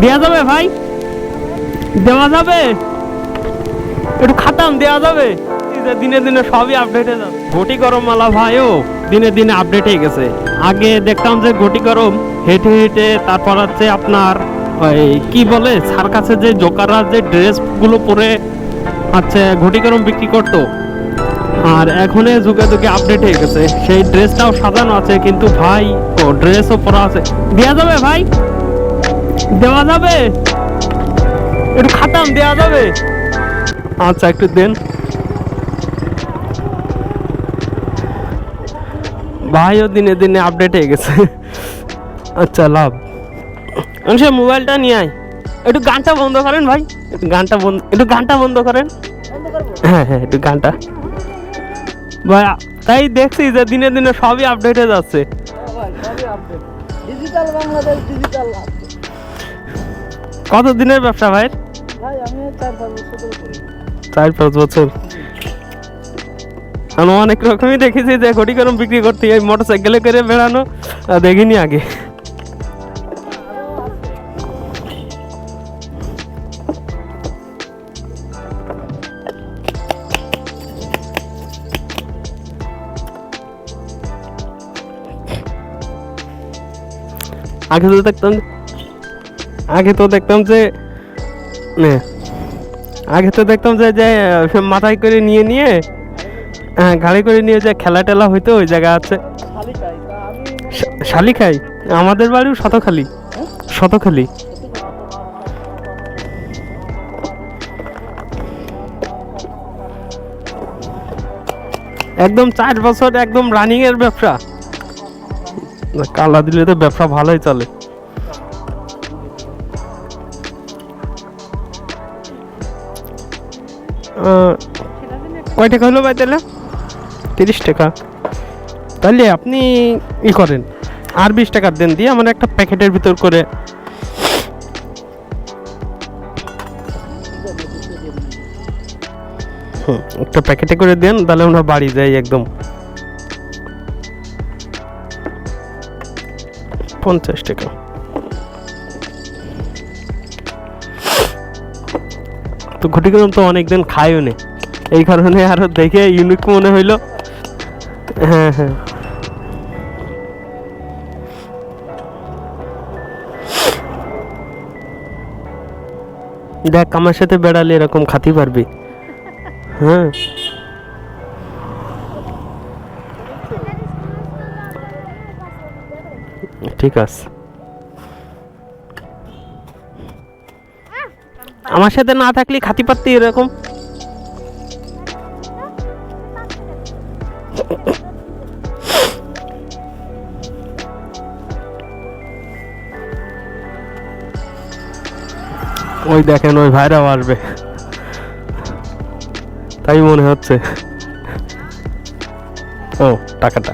দেওয়া যাবে ভাই? দেওয়া যাবে? একটু খাতাম দেওয়া যাবে? দিনে দিনে সবই আপডেট হয়ে যাচ্ছে। ঘটি গরম মালা ভাইও দিনে দিনে আপডেট হয়ে গেছে। আগে দেখতাম যে ঘটি গরম হেঁটে হেঁটে, তারপর হচ্ছে আপনার ওই কি বলে সার্কাসে যে জোকাররা যে ড্রেস গুলো পরে আচ্ছা ঘটি গরম বিক্রি করতো, আর এখন যুগে যুগে আপডেট হয়ে গেছে। সেই ড্রেসটাও সাজানো আছে, কিন্তু ভাই ও ড্রেসও পরা আছে। দেওয়া যাবে ভাই? দেওয়া যাবে? একটু খাতাম দেওয়া যাবে? আচ্ছা একটু দেন ভাইও দিনে দিনে আপডেট হয়ে গেছে। আচ্ছা লাভ সে মোবাইলটা নিয়ে আয়। একটু গানটা বন্ধ করেন ভাই, একটু গানটা বন্ধ করেন। হ্যাঁ হ্যাঁ একটু গানটা ভাই। তাই দেখছি যে দিনে দিনে সবই আপডেট হয়ে যাচ্ছে। কত দিনের ব্যবসা ভাই? 4-5 বছর। আমি অনেক রকমই দেখেছি যে ঘটি গরম বিক্রি করতে এই মোটরসাইকেলে করে বেড়ানো, দেখিনি আগে। আগে তো দেখতাম যে মাথায় করে নিয়ে গাড়ি করে নিয়ে যে খেলা টেলা হইতো ওই জায়গা আছে শালিখাই। আমাদের বাড়িও শতখালি। একদম 4 বছর একদম রানিং এর ব্যবসা। কালা দিলে তো ব্যবসা ভালোই চলে। কয় টাকা হলো ভাই তাহলে? 30 টাকা। তাহলে আপনি করেন আর 20 টাকা দেন, দিয়ে আমার একটা প্যাকেটের ভিতর করে একটা প্যাকেটে করে দেন, তাহলে আমরা বাড়ি যাই একদম। 50 টাকা। তো ঘটি গরম তো অনেকদিন খাইও নে, এই কারণে আরো দেখে ইউনিক মনে হইলো। হ্যাঁ হ্যাঁ দেখ আমার সাথে বেড়ালে এরকম খাতি পারবি। হ্যাঁ ঠিক আছে। আমার সাথে না থাকলে খাতি পারতি এরকম। ওই দেখেন ওই ভাইরাও আসবে তাই মনে হচ্ছে। ও টাকাটা